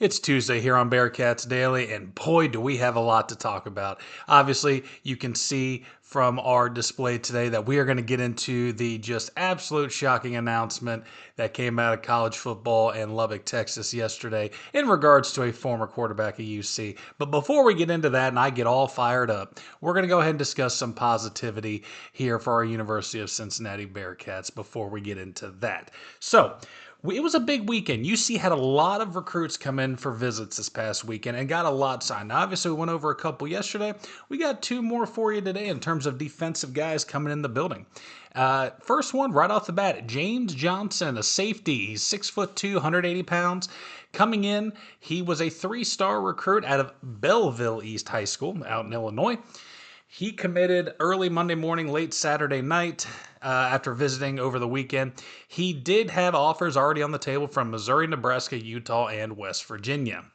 It's Tuesday here on Bearcats Daily, and boy, do we have a lot to talk about. Obviously, you can see from our display today that we are going to get into the just absolute shocking announcement that came out of college football in Lubbock, Texas yesterday in regards to a former quarterback at UC. But before we get into that and I get all fired up, we're going to go ahead and discuss some positivity here for our University of Cincinnati Bearcats before we get into that. So, it was a big weekend. UC had a lot of recruits come in for visits this past weekend and got a lot signed. Now, obviously, we went over a couple yesterday. We got two more for you today in terms of defensive guys coming in the building. First one, right off the bat, James Johnson, a safety. He's 6'2", 180 pounds. Coming in, he was a three-star recruit out of Belleville East High School out in Illinois. He committed early Monday morning, late Saturday night after visiting over the weekend. He did have offers already on the table from Missouri, Nebraska, Utah, and West Virginia.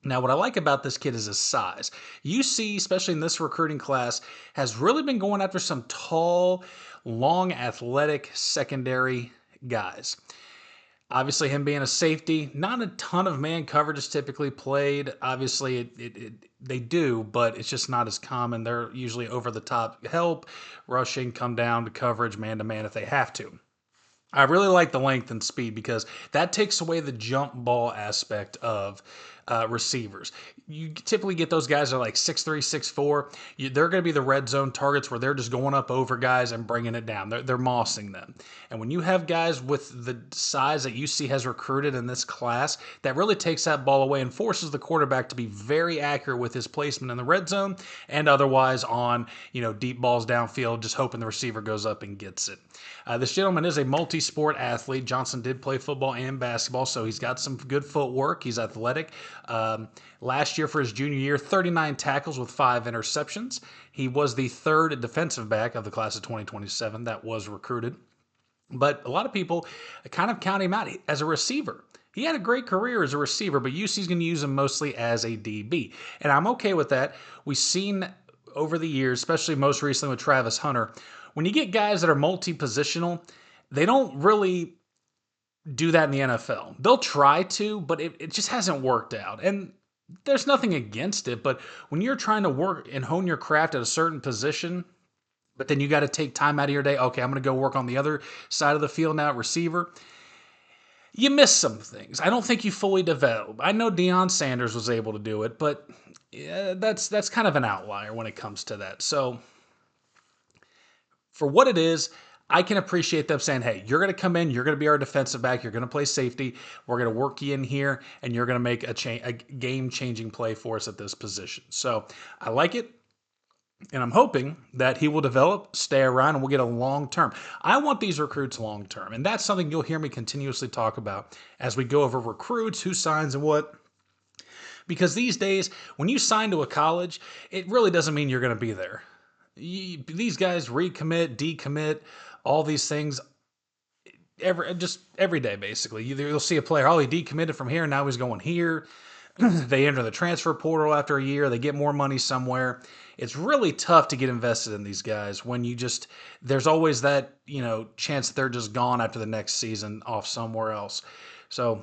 Now, what I like about this kid is his size. UC, especially in this recruiting class, has really been going after some tall, long, athletic secondary guys. Obviously, him being a safety, not a ton of man coverage is typically played. Obviously, they do, but it's just not as common. They're usually over the top help, rushing, come down to coverage, man to man if they have to. I really like the length and speed because that takes away the jump ball aspect of receivers. You typically get those guys that are like 6'3", 6'4". They're going to be the red zone targets where they're just going up over guys and bringing it down. They're mossing them. And when you have guys with the size that UC has recruited in this class, that really takes that ball away and forces the quarterback to be very accurate with his placement in the red zone and otherwise on deep balls downfield, just hoping the receiver goes up and gets it. This gentleman is a multi-sport athlete. Johnson did play football and basketball, so he's got some good footwork. He's athletic. Last year for his junior year, 39 tackles with 5 interceptions. He was the third defensive back of the class of 2027 that was recruited. But a lot of people kind of count him out as a receiver. He had a great career as a receiver, but UC's going to use him mostly as a DB. And I'm okay with that. We've seen over the years, especially most recently with Travis Hunter, when you get guys that are multi-positional, they don't really do that in the NFL. They'll try to, but it just hasn't worked out. And there's nothing against it, but when you're trying to work and hone your craft at a certain position, but then you got to take time out of your day, okay, I'm going to go work on the other side of the field now at receiver, you miss some things. I don't think you fully develop. I know Deion Sanders was able to do it, but that's kind of an outlier when it comes to that. So for what it is, I can appreciate them saying, hey, you're going to come in, you're going to be our defensive back, you're going to play safety, we're going to work you in here, and you're going to make a game-changing play for us at this position. So I like it, and I'm hoping that he will develop, stay around, and we'll get a long-term. I want these recruits long-term, and that's something you'll hear me continuously talk about as we go over recruits, who signs and what. Because these days, when you sign to a college, it really doesn't mean you're going to be there. These guys recommit, decommit, all these things every day, basically. You'll see a player, he decommitted from here, now he's going here. They enter the transfer portal after a year, they get more money somewhere. It's really tough to get invested in these guys when there's always that, chance that they're just gone after the next season off somewhere else. So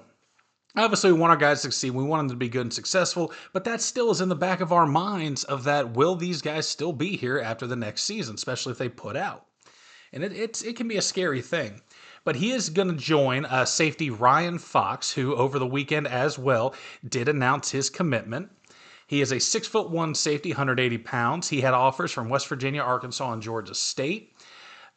obviously, we want our guys to succeed. We want them to be good and successful, but that still is in the back of our minds of that, will these guys still be here after the next season, especially if they put out? And it can be a scary thing. But he is going to join safety Ryan Fox, who over the weekend as well did announce his commitment. He is a 6'1" safety, 180 pounds. He had offers from West Virginia, Arkansas, and Georgia State.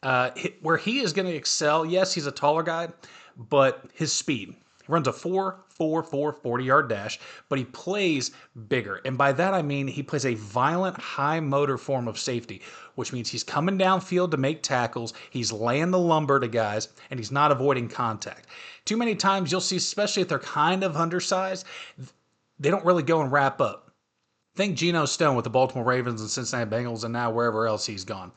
Where he is going to excel, yes, he's a taller guy, but his speed. He runs a 4.44 40-yard dash, but he plays bigger. And by that I mean he plays a violent, high-motor form of safety, which means he's coming downfield to make tackles, he's laying the lumber to guys, and he's not avoiding contact. Too many times you'll see, especially if they're kind of undersized, they don't really go and wrap up. Think Geno Stone with the Baltimore Ravens and Cincinnati Bengals and now wherever else he's gone.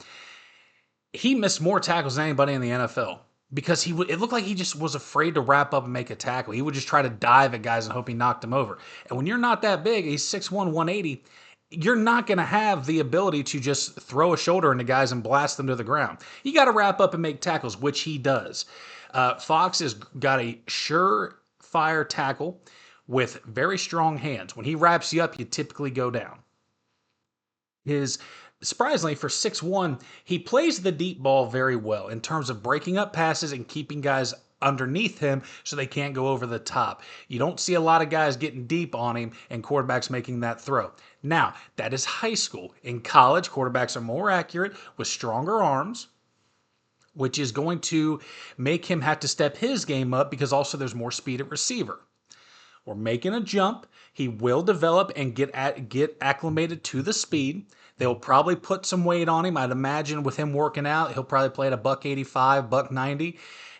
He missed more tackles than anybody in the NFL. Because it looked like he just was afraid to wrap up and make a tackle. He would just try to dive at guys and hope he knocked them over. And when you're not that big, he's 6'1", 180, you're not going to have the ability to just throw a shoulder into guys and blast them to the ground. You got to wrap up and make tackles, which he does. Fox has got a surefire tackle with very strong hands. When he wraps you up, you typically go down. His Surprisingly for 6'1", he plays the deep ball very well in terms of breaking up passes and keeping guys underneath him so they can't go over the top. You don't see a lot of guys getting deep on him and quarterbacks making that throw. Now, that is high school. In college, quarterbacks are more accurate with stronger arms, which is going to make him have to step his game up because also there's more speed at receiver. We're making a jump. He will develop and get acclimated to the speed. They'll probably put some weight on him. I'd imagine with him working out, he'll probably play at a $185, $190.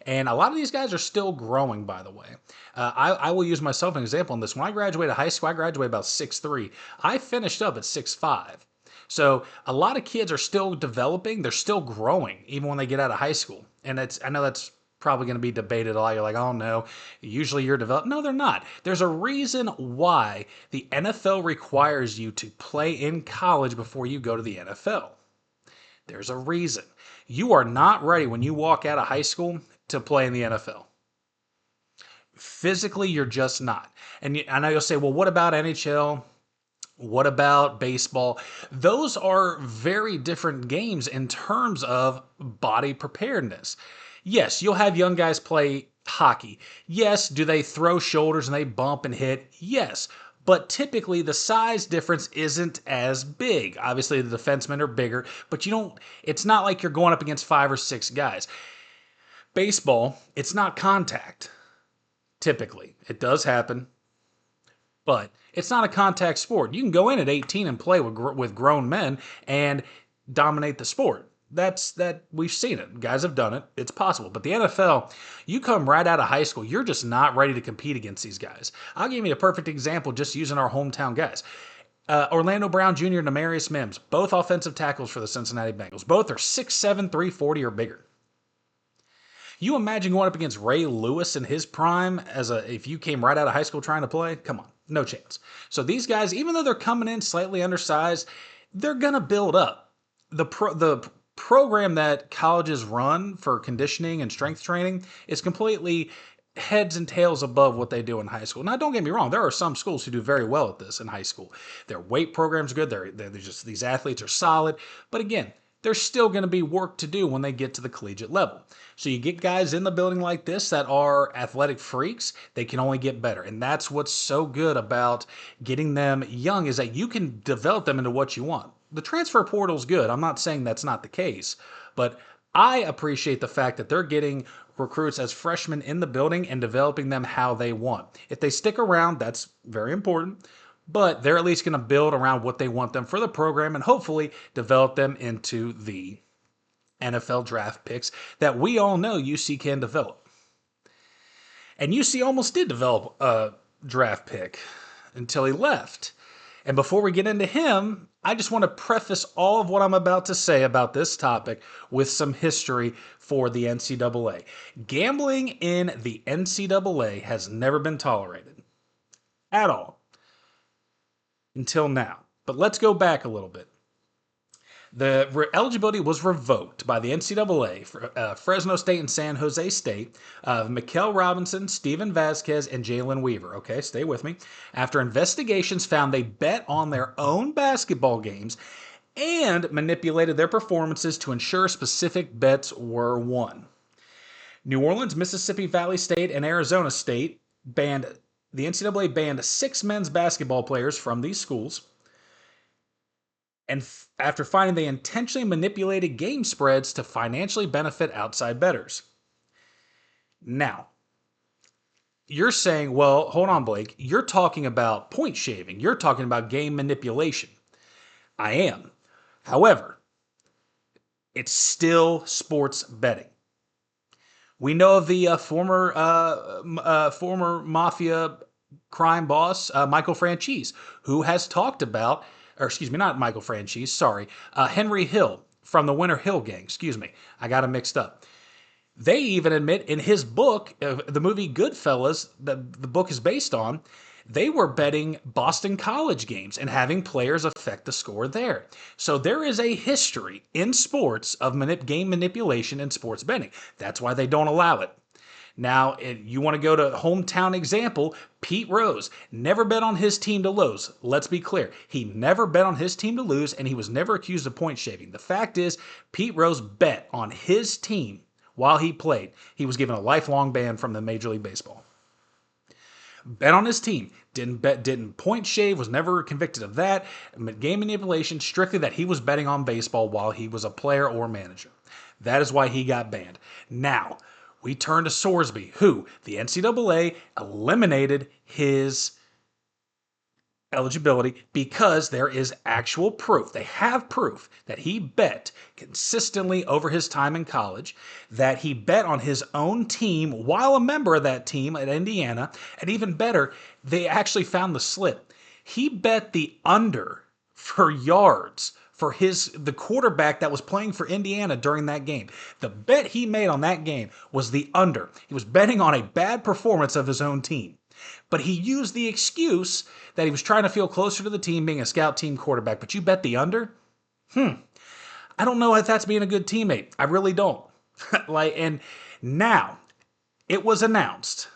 And a lot of these guys are still growing, by the way. I will use myself as an example on this. When I graduated high school, I graduated about 6'3". I finished up at 6'5". So a lot of kids are still developing. They're still growing, even when they get out of high school. And I know that's probably going to be debated a lot. You're like, oh no, usually you're developed. No, they're not. There's a reason why the NFL requires you to play in college before you go to the NFL. There's a reason. You are not ready when you walk out of high school to play in the NFL. Physically, you're just not. And I know you'll say, well, what about NHL? What about baseball? Those are very different games in terms of body preparedness. Yes, you'll have young guys play hockey. Yes, do they throw shoulders and they bump and hit? Yes, but typically the size difference isn't as big. Obviously, the defensemen are bigger, but it's not like you're going up against 5 or 6 guys. Baseball, it's not contact, typically. It does happen, but it's not a contact sport. You can go in at 18 and play with grown men and dominate the sport. We've seen it. Guys have done it. It's possible. But the NFL, you come right out of high school, you're just not ready to compete against these guys. I'll give you a perfect example just using our hometown guys. Orlando Brown Jr. and Demarius Mims, both offensive tackles for the Cincinnati Bengals. Both are 6'7", 340 or bigger. You imagine going up against Ray Lewis in his prime if you came right out of high school trying to play? Come on, no chance. So these guys, even though they're coming in slightly undersized, they're going to build up. The program that colleges run for conditioning and strength training is completely heads and tails above what they do in high school. Now, don't get me wrong. There are some schools who do very well at this in high school. Their weight program's good. These athletes are solid. But again, there's still going to be work to do when they get to the collegiate level. So you get guys in the building like this that are athletic freaks, they can only get better. And that's what's so good about getting them young is that you can develop them into what you want. The transfer portal's good. I'm not saying that's not the case, but I appreciate the fact that they're getting recruits as freshmen in the building and developing them how they want. If they stick around, that's very important, but they're at least going to build around what they want them for the program and hopefully develop them into the NFL draft picks that we all know UC can develop. And UC almost did develop a draft pick until he left. And before we get into him, I just want to preface all of what I'm about to say about this topic with some history for the NCAA. Gambling in the NCAA has never been tolerated at all until now. But let's go back a little bit. The eligibility was revoked by the NCAA for Fresno State and San Jose State of Mikael Robinson, Steven Vasquez, and Jalen Weaver. Okay, stay with me. After investigations found they bet on their own basketball games and manipulated their performances to ensure specific bets were won. New Orleans, Mississippi Valley State, and Arizona State the NCAA banned 6 men's basketball players from these schools. And after finding they intentionally manipulated game spreads to financially benefit outside bettors. Now, you're saying, well, hold on, Blake. You're talking about point shaving. You're talking about game manipulation. I am. However, it's still sports betting. We know of the former mafia crime boss, Michael Franchise, who has talked about not Michael Franchise, sorry, Henry Hill from the Winter Hill Gang, I got him mixed up. They even admit in his book, the movie Goodfellas, that the book is based on, they were betting Boston College games and having players affect the score there. So there is a history in sports of game manipulation and sports betting. That's why they don't allow it. Now, you want to go to hometown example, Pete Rose never bet on his team to lose. Let's be clear. He never bet on his team to lose, and he was never accused of point shaving. The fact is, Pete Rose bet on his team while he played. He was given a lifelong ban from the Major League Baseball. Bet on his team. Didn't point shave, was never convicted of that. Game manipulation, strictly that he was betting on baseball while he was a player or manager. That is why he got banned. Now, we turn to Sorsby, who the NCAA eliminated his eligibility because there is actual proof. They have proof that he bet consistently over his time in college, that he bet on his own team while a member of that team at Indiana, and even better, they actually found the slip. He bet the under for yards for the quarterback that was playing for Indiana during that game. The bet he made on that game was the under. He was betting on a bad performance of his own team. But he used the excuse that he was trying to feel closer to the team being a scout team quarterback. But you bet the under? I don't know if that's being a good teammate. I really don't. And now it was announced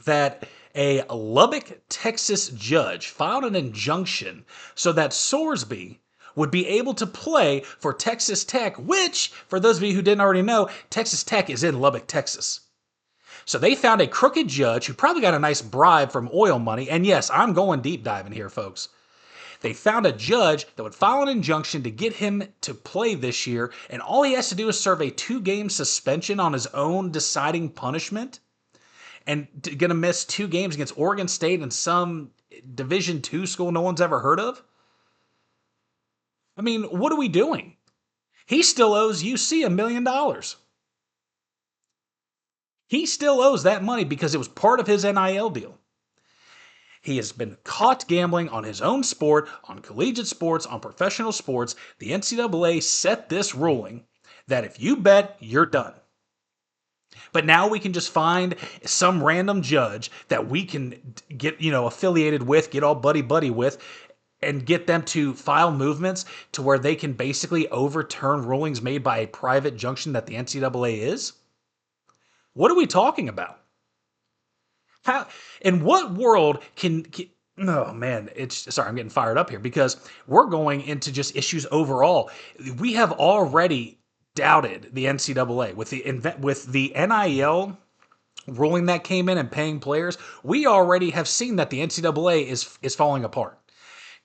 that a Lubbock, Texas judge filed an injunction so that Sorsby would be able to play for Texas Tech, which, for those of you who didn't already know, Texas Tech is in Lubbock, Texas. So they found a crooked judge who probably got a nice bribe from oil money. And yes, I'm going deep diving here, folks. They found a judge that would file an injunction to get him to play this year. And all he has to do is serve a 2-game suspension on his own deciding punishment. And going to miss 2 games against Oregon State and some Division II school no one's ever heard of. I mean, what are we doing? He still owes UC $1 million. He still owes that money because it was part of his NIL deal. He has been caught gambling on his own sport, on collegiate sports, on professional sports. The NCAA set this ruling that if you bet, you're done. But now we can just find some random judge that we can get, affiliated with, get all buddy-buddy with, and get them to file movements to where they can basically overturn rulings made by a private junction that the NCAA is? What are we talking about? How? In what world can oh man, I'm getting fired up here because we're going into just issues overall. We have already doubted the NCAA with the NIL ruling that came in and paying players. We already have seen that the NCAA is falling apart.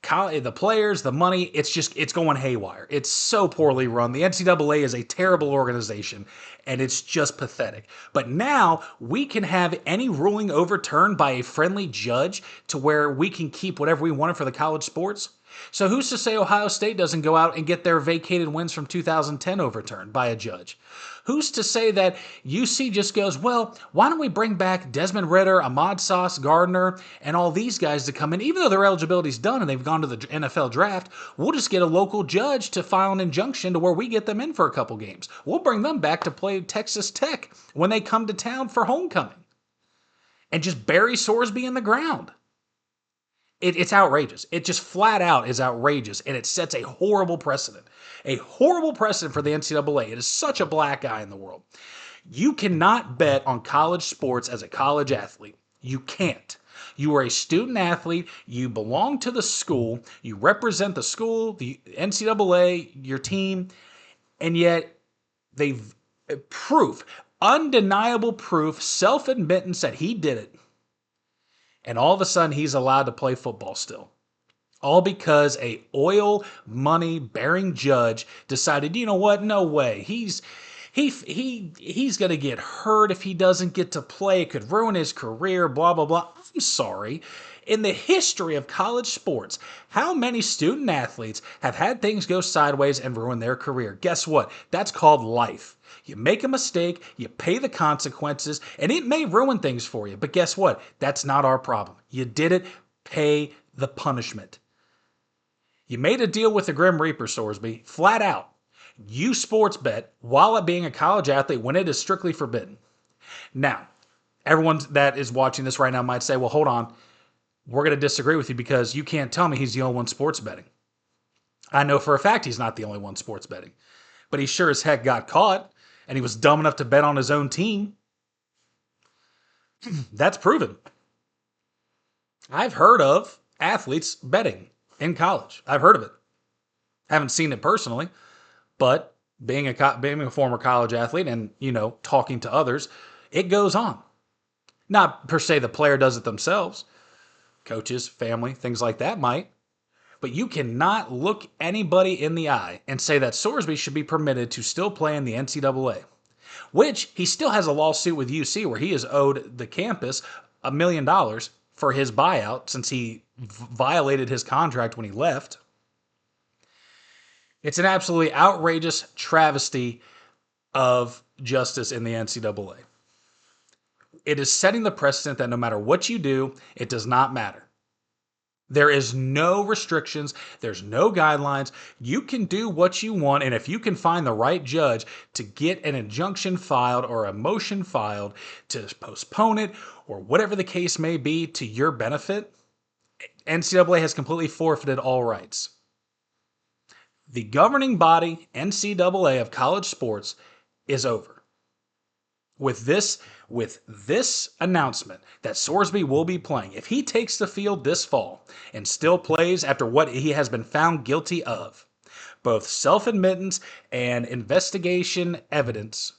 The players, the money, it's going haywire. It's so poorly run. The NCAA is a terrible organization, and it's just pathetic. But now we can have any ruling overturned by a friendly judge to where we can keep whatever we wanted for the college sports. So who's to say Ohio State doesn't go out and get their vacated wins from 2010 overturned by a judge? Who's to say that UC just goes, well, why don't we bring back Desmond Ridder, Ahmad Sauce Gardner, and all these guys to come in? Even though their eligibility's done and they've gone to the NFL draft, we'll just get a local judge to file an injunction to where we get them in for a couple games. We'll bring them back to play Texas Tech when they come to town for homecoming. And just bury Sorsby in the ground. It's outrageous. It just flat out is outrageous, and it sets a horrible precedent. A horrible precedent for the NCAA. It is such a black eye in the world. You cannot bet on college sports as a college athlete. You can't. You are a student athlete. You belong to the school. You represent the school, the NCAA, your team, and yet they've undeniable proof, self-admittance that he did it. And all of a sudden, he's allowed to play football still. All because a oil money bearing judge decided, you know what? No way. He's going to get hurt if he doesn't get to play. It could ruin his career, blah, blah, blah. I'm sorry. In the history of college sports, how many student athletes have had things go sideways and ruin their career? Guess what? That's called life. You make a mistake, you pay the consequences, and it may ruin things for you. But guess what? That's not our problem. You did it, pay the punishment. You made a deal with the Grim Reaper, Sorsby, flat out. You sports bet while being a college athlete when it is strictly forbidden. Now, everyone that is watching this right now might say, well, hold on. We're going to disagree with you because you can't tell me he's the only one sports betting. I know for a fact he's not the only one sports betting. But he sure as heck got caught, and he was dumb enough to bet on his own team. That's proven. I've heard of athletes betting in college. I've heard of it. Haven't seen it personally, but being a former college athlete and, talking to others, it goes on. Not per se the player does it themselves. Coaches, family, things like that might. But you cannot look anybody in the eye and say that Sorsby should be permitted to still play in the NCAA, which he still has a lawsuit with UC where he is owed the campus $1 million for his buyout since he violated his contract when he left. It's an absolutely outrageous travesty of justice in the NCAA. It is setting the precedent that no matter what you do, it does not matter. There is no restrictions. There's no guidelines. You can do what you want. And if you can find the right judge to get an injunction filed or a motion filed to postpone it or whatever the case may be to your benefit, NCAA has completely forfeited all rights. The governing body, NCAA of college sports, is over. With this announcement that Sorsby will be playing, if he takes the field this fall and still plays after what he has been found guilty of, both self-admittance and investigation evidence,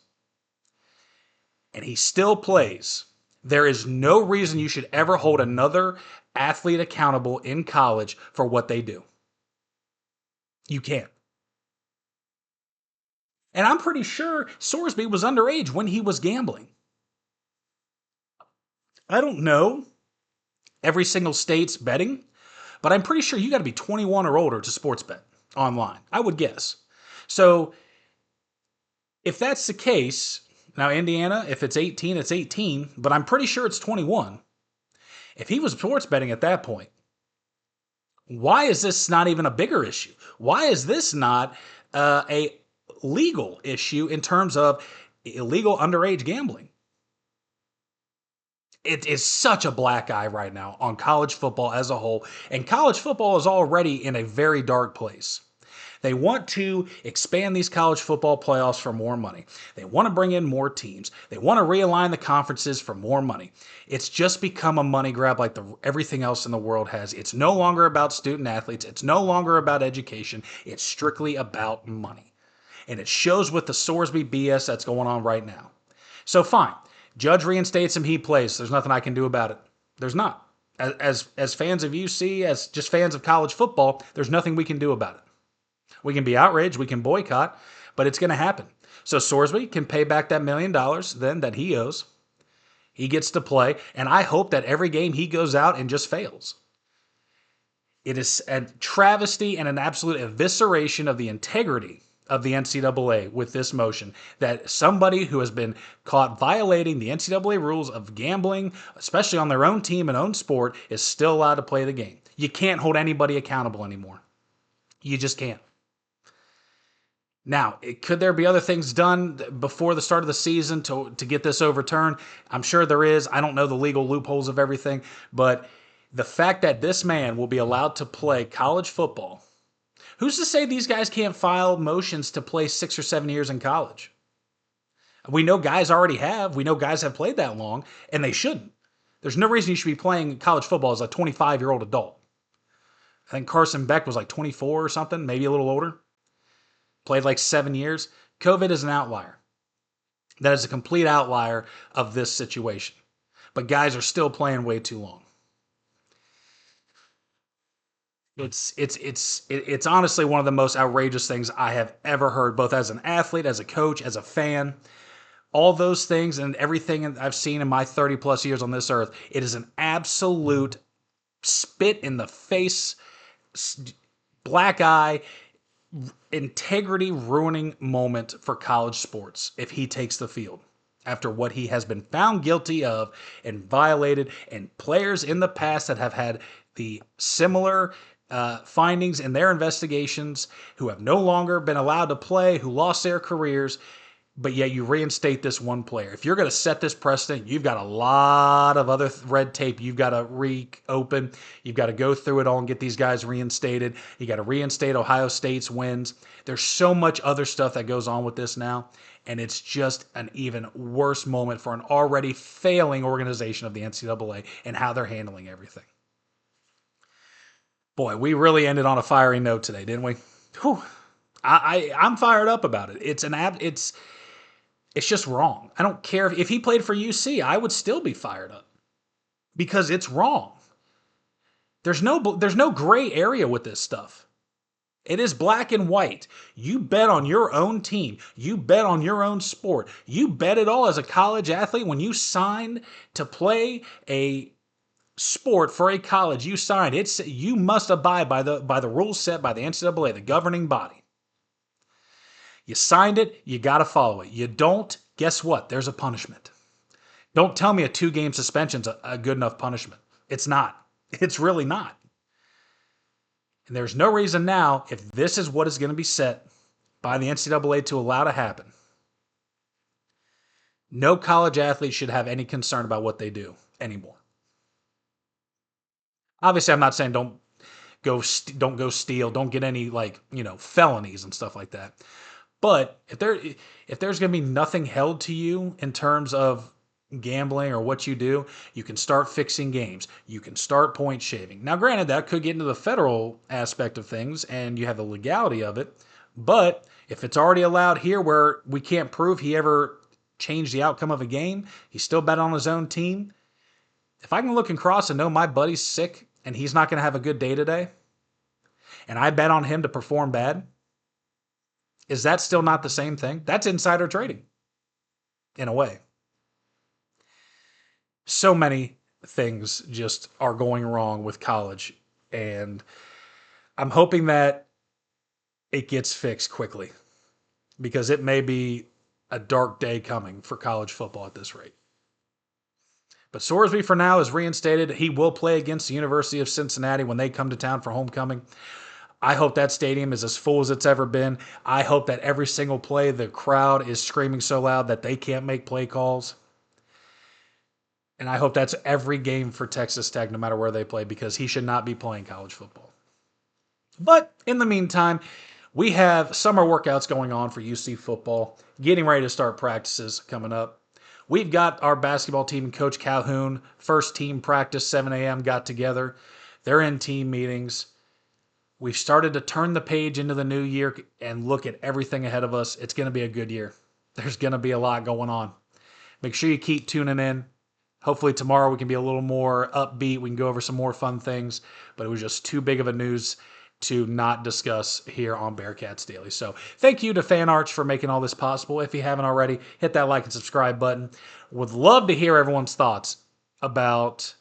and he still plays, there is no reason you should ever hold another athlete accountable in college for what they do. You can't. And I'm pretty sure Sorsby was underage when he was gambling. I don't know every single state's betting, but I'm pretty sure you got to be 21 or older to sports bet online, I would guess. So if that's the case, now Indiana, if it's 18, it's 18, but I'm pretty sure it's 21. If he was sports betting at that point, why is this not even a bigger issue? Why is this not a legal issue in terms of illegal underage gambling? It is such a black eye right now on college football as a whole, and college football is already in a very dark place. They want to expand these college football playoffs for more money. They want to bring in more teams. They want to realign the conferences for more money. It's just become a money grab like everything else in the world has. It's no longer about student athletes. It's no longer about education. It's strictly about money. And it shows with the Sorsby BS that's going on right now. So fine. Judge reinstates him, he plays. There's nothing I can do about it. There's not. As fans of UC, as just fans of college football, there's nothing we can do about it. We can be outraged, we can boycott, but it's going to happen. So Sorsby can pay back that $1 million then that he owes. He gets to play, and I hope that every game he goes out and just fails. It is a travesty and an absolute evisceration of the integrity of the NCAA with this motion, that somebody who has been caught violating the NCAA rules of gambling, especially on their own team and own sport, is still allowed to play the game. You can't hold anybody accountable anymore. You just can't. Now, could there be other things done before the start of the season to get this overturned? I'm sure there is. I don't know the legal loopholes of everything, but the fact that this man will be allowed to play college football, who's to say these guys can't file motions to play 6 or 7 years in college? We know guys already have. We know guys have played that long, and they shouldn't. There's no reason you should be playing college football as a 25-year-old adult. I think Carson Beck was like 24 or something, maybe a little older. Played like 7 years. COVID is an outlier. That is a complete outlier of this situation. But guys are still playing way too long. It's honestly one of the most outrageous things I have ever heard, both as an athlete, as a coach, as a fan. All those things and everything I've seen in my 30 plus years on this earth, it is an absolute spit in the face, black eye, integrity ruining moment for college sports if he takes the field after what he has been found guilty of and violated, and players in the past that have had the similar findings in their investigations who have no longer been allowed to play, who lost their careers but yet you reinstate this one player. If you're going to set this precedent, you've got a lot of other red tape you've got to reopen. You've got to go through it all and get these guys reinstated. You got to reinstate Ohio State's wins. There's so much other stuff that goes on with this now, and it's just an even worse moment for an already failing organization of the NCAA and how they're handling everything. Boy, we really ended on a fiery note today, didn't we? Whew. I'm fired up about it. It's just wrong. I don't care if he played for UC, I would still be fired up because it's wrong. There's no gray area with this stuff. It is black and white. You bet on your own team. You bet on your own sport. You bet it all as a college athlete. When you signed to play a sport for a college, you signed. You must abide by the rules set by the NCAA, the governing body. You signed it, you got to follow it. You don't, guess what? There's a punishment. Don't tell me a 2-game suspension's a good enough punishment. It's not. It's really not. And there's no reason now, if this is what is going to be set by the NCAA to allow to happen, no college athlete should have any concern about what they do anymore. Obviously, I'm not saying don't go steal, don't get any felonies and stuff like that. But if there's going to be nothing held to you in terms of gambling or what you do, you can start fixing games. You can start point shaving. Now, granted, that could get into the federal aspect of things and you have the legality of it. But if it's already allowed here where we can't prove he ever changed the outcome of a game, he still bet on his own team. If I can look across and know my buddy's sick and he's not going to have a good day today, and I bet on him to perform bad, is that still not the same thing? That's insider trading, in a way. So many things just are going wrong with college, and I'm hoping that it gets fixed quickly because it may be a dark day coming for college football at this rate. But Sorsby for now is reinstated. He will play against the University of Cincinnati when they come to town for homecoming. I hope that stadium is as full as it's ever been. I hope that every single play, the crowd is screaming so loud that they can't make play calls. And I hope that's every game for Texas Tech, no matter where they play, because he should not be playing college football. But in the meantime, we have summer workouts going on for UC football, getting ready to start practices coming up. We've got our basketball team and Coach Calhoun, first team practice, 7 a.m., got together. They're in team meetings. We've started to turn the page into the new year and look at everything ahead of us. It's going to be a good year. There's going to be a lot going on. Make sure you keep tuning in. Hopefully tomorrow we can be a little more upbeat. We can go over some more fun things, but it was just too big of a news to not discuss here on Bearcats Daily. So thank you to FanArch for making all this possible. If you haven't already, hit that like and subscribe button. Would love to hear everyone's thoughts about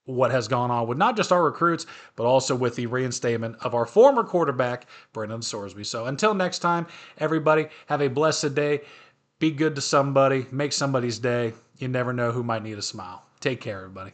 what has gone on with not just our recruits, but also with the reinstatement of our former quarterback, Brendan Sorsby. So until next time, everybody, have a blessed day. Be good to somebody. Make somebody's day. You never know who might need a smile. Take care, everybody.